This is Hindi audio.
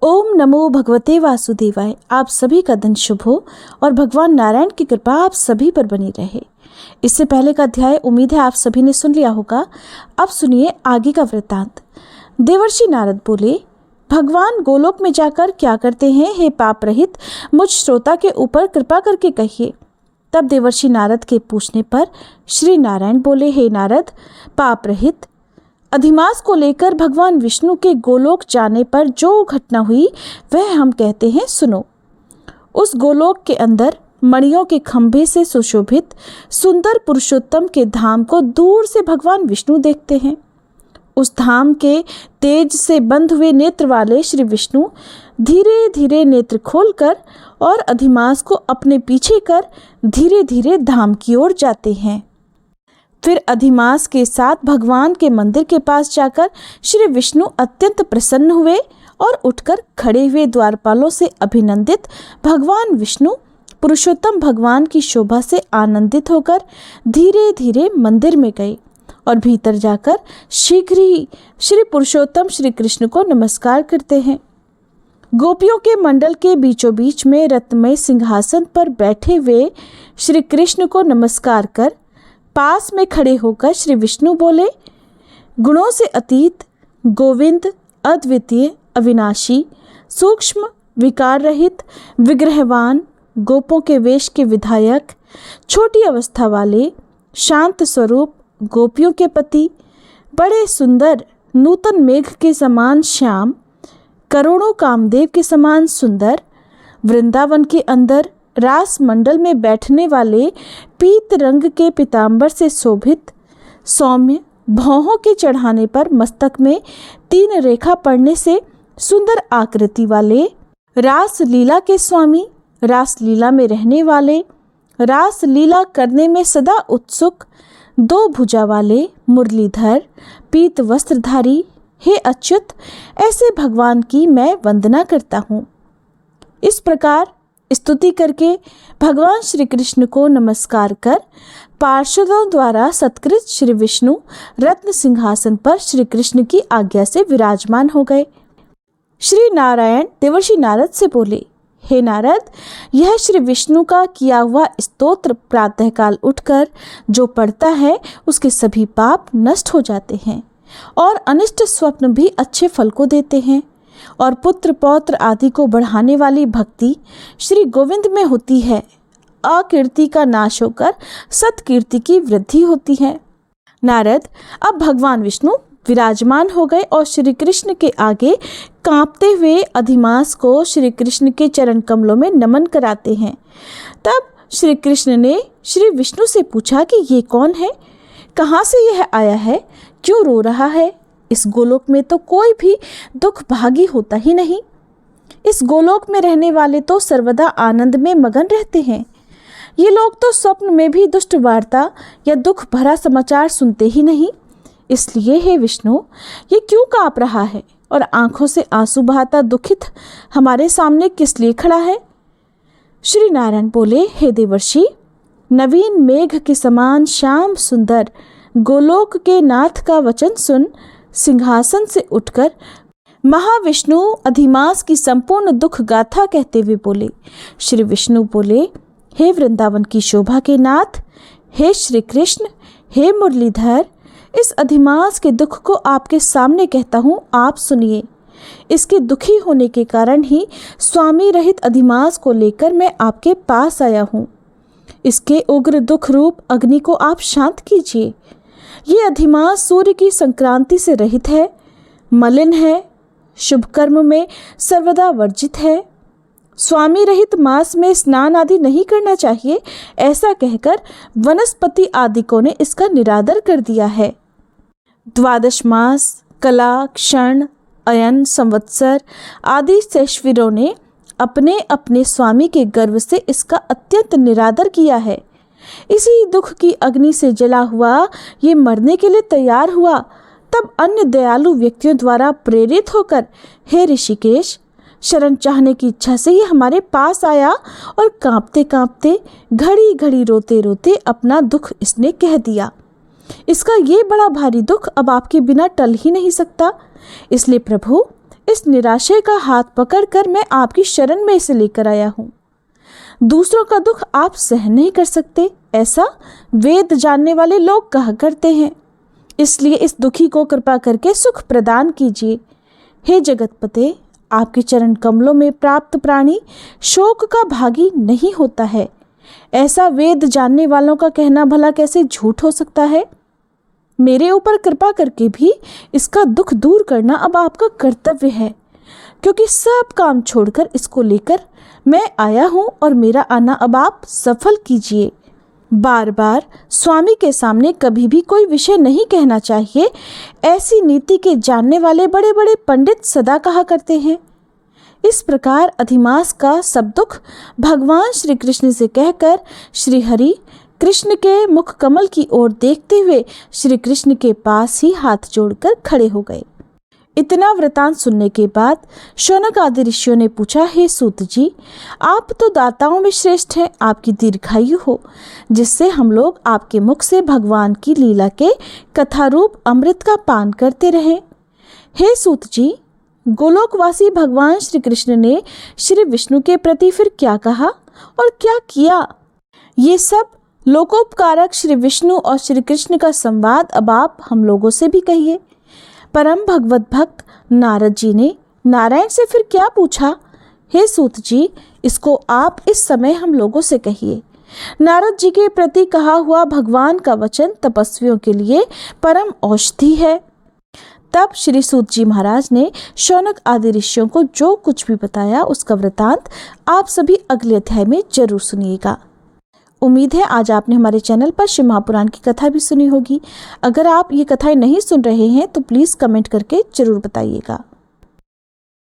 ओम नमो भगवते वासुदेवाय। आप सभी का दिन शुभ हो और भगवान नारायण की कृपा आप सभी पर बनी रहे। इससे पहले का अध्याय उम्मीद है आप सभी ने सुन लिया होगा। अब सुनिए आगे का वृत्तांत। देवर्षि नारद बोले, भगवान गोलोक में जाकर क्या करते हैं, हे पाप रहित मुझ श्रोता के ऊपर कृपा करके कहिए। तब देवर्षि नारद के पूछने पर श्री नारायण बोले, हे नारद, पाप रहित अधिमास को लेकर भगवान विष्णु के गोलोक जाने पर जो घटना हुई वह हम कहते हैं, सुनो। उस गोलोक के अंदर मणियों के खंभे से सुशोभित सुंदर पुरुषोत्तम के धाम को दूर से भगवान विष्णु देखते हैं। उस धाम के तेज से बंध हुए नेत्र वाले श्री विष्णु धीरे धीरे नेत्र खोलकर और अधिमास को अपने पीछे कर धीरे धीरे धाम की ओर जाते हैं। फिर अधिमास के साथ भगवान के मंदिर के पास जाकर श्री विष्णु अत्यंत प्रसन्न हुए और उठकर खड़े हुए द्वारपालों से अभिनंदित भगवान विष्णु पुरुषोत्तम भगवान की शोभा से आनंदित होकर धीरे धीरे मंदिर में गए और भीतर जाकर शीघ्र ही श्री पुरुषोत्तम श्री कृष्ण को नमस्कार करते हैं। गोपियों के मंडल के बीचों बीच में रत्नमय सिंहासन पर बैठे हुए श्री कृष्ण को नमस्कार कर पास में खड़े होकर श्री विष्णु बोले, गुणों से अतीत, गोविंद, अद्वितीय, अविनाशी, सूक्ष्म, विकार रहित, विग्रहवान, गोपों के वेश के विधायक, छोटी अवस्था वाले, शांत स्वरूप, गोपियों के पति, बड़े सुंदर, नूतन मेघ के समान श्याम, करोड़ों कामदेव के समान सुंदर, वृंदावन के अंदर रास मंडल में बैठने वाले पीत रंग के पीतांबर से शोभित, सौम्य, भौहों के चढ़ाने पर मस्तक में 3 रेखा पड़ने से सुंदर आकृति वाले, रास लीला के स्वामी, रास लीला में रहने वाले, रास लीला करने में सदा उत्सुक, 2 भुजा वाले, मुरलीधर, पीत वस्त्रधारी, हे अच्युत, ऐसे भगवान की मैं वंदना करता हूँ। इस प्रकार स्तुति करके भगवान श्री कृष्ण को नमस्कार कर पार्षदों द्वारा सत्कृत श्री विष्णु रत्न सिंहासन पर श्री कृष्ण की आज्ञा से विराजमान हो गए। श्री नारायण देवर्षि नारद से बोले, हे नारद, यह श्री विष्णु का किया हुआ स्तोत्र प्रातःकाल उठकर जो पढ़ता है उसके सभी पाप नष्ट हो जाते हैं और अनिष्ट स्वप्न भी अच्छे फल को देते हैं और पुत्र पौत्र आदि को बढ़ाने वाली भक्ति श्री गोविंद में होती है। अकीर्ति का नाश होकर सत्कीर्ति की वृद्धि होती है। नारद, अब भगवान विष्णु विराजमान हो गए और श्री कृष्ण के आगे कांपते हुए अधिमास को श्री कृष्ण के चरण कमलों में नमन कराते हैं। तब श्री कृष्ण ने श्री विष्णु से पूछा कि ये कौन है, कहाँ से यह आया है, क्यों रो रहा है? इस गोलोक में तो कोई भी दुख भागी होता ही नहीं। इस गोलोक में रहने वाले तो सर्वदा आनंद में मगन रहते हैं। ये लोग तो स्वप्न में भी दुष्ट वार्ता या दुख भरा समाचार सुनते ही नहीं। इसलिए हे विष्णु, ये क्यों कांप रहा है और आंखों से आंसू बहाता दुखित हमारे सामने किस लिए खड़ा है? श्री नारायण बोले, हे देवर्षि, नवीन मेघ के समान श्याम सुंदर गोलोक के नाथ का वचन सुन सिंहासन से उठकर महाविष्णु अधिमास की संपूर्ण दुख गाथा कहते हुए बोले। श्री विष्णु बोले, हे वृंदावन की शोभा के नाथ, हे श्री कृष्ण, हे मुरलीधर, इस अधिमास के दुख को आपके सामने कहता हूँ, आप सुनिए। इसके दुखी होने के कारण ही स्वामी रहित अधिमास को लेकर मैं आपके पास आया हूँ। इसके उग्र दुख रूप अग्नि को आप शांत कीजिए। ये अधिमास सूर्य की संक्रांति से रहित है, मलिन है, शुभ कर्म में सर्वदा वर्जित है। स्वामी रहित मास में स्नान आदि नहीं करना चाहिए, ऐसा कहकर वनस्पति आदिकों ने इसका निरादर कर दिया है। 12 मास, कला, क्षण, अयन, संवत्सर आदि सेश्विरों ने अपने अपने स्वामी के गर्व से इसका अत्यंत निरादर किया है। इसी दुख की अग्नि से जला हुआ ये मरने के लिए तैयार हुआ। तब अन्य दयालु व्यक्तियों द्वारा प्रेरित होकर हे ऋषिकेश, शरण चाहने की इच्छा से ये हमारे पास आया और कांपते कांपते घड़ी घड़ी रोते रोते अपना दुख इसने कह दिया। इसका ये बड़ा भारी दुख अब आपके बिना टल ही नहीं सकता। इसलिए प्रभु, इस निराशय का हाथ पकड़कर मैं आपकी शरण में इसे लेकर आया हूँ। दूसरों का दुख आप सहन नहीं कर सकते, ऐसा वेद जानने वाले लोग कहा करते हैं। इसलिए इस दुखी को कृपा करके सुख प्रदान कीजिए। हे जगतपते, आपके चरण कमलों में प्राप्त प्राणी शोक का भागी नहीं होता है। ऐसा वेद जानने वालों का कहना भला कैसे झूठ हो सकता है। मेरे ऊपर कृपा करके भी इसका दुख दूर करना अब आपका कर्तव्य है, क्योंकि सब काम छोड़कर इसको लेकर मैं आया हूँ और मेरा आना अब आप सफल कीजिए। बार बार स्वामी के सामने कभी भी कोई विषय नहीं कहना चाहिए, ऐसी नीति के जानने वाले बड़े बड़े पंडित सदा कहा करते हैं। इस प्रकार अधिमास का सब दुख भगवान श्री कृष्ण से कहकर श्री हरि कृष्ण के मुख कमल की ओर देखते हुए श्री कृष्ण के पास ही हाथ जोड़कर खड़े हो गए। इतना वृतांत सुनने के बाद शौनक आदि ऋषियों ने पूछा, हे सूत जी, आप तो दाताओं में श्रेष्ठ हैं, आपकी दीर्घायु हो, जिससे हम लोग आपके मुख से भगवान की लीला के कथारूप अमृत का पान करते रहें। हे सूत जी, गोलोकवासी भगवान श्री कृष्ण ने श्री विष्णु के प्रति फिर क्या कहा और क्या किया, ये सब लोकोपकारक श्री विष्णु और श्री कृष्ण का संवाद अब आप हम लोगों से भी कहिए। परम भगवत भक्त नारद जी ने नारायण से फिर क्या पूछा? हे सूत जी, इसको आप इस समय हम लोगों से कहिए। नारद जी के प्रति कहा हुआ भगवान का वचन तपस्वियों के लिए परम औषधि है। तब श्री सूत जी महाराज ने शौनक आदि ऋषियों को जो कुछ भी बताया उसका वृतांत आप सभी अगले अध्याय में जरूर सुनिएगा। उम्मीद है आज आपने हमारे चैनल पर शिव महापुराण की कथा भी सुनी होगी। अगर आप ये कथाएं नहीं सुन रहे हैं तो प्लीज़ कमेंट करके जरूर बताइएगा।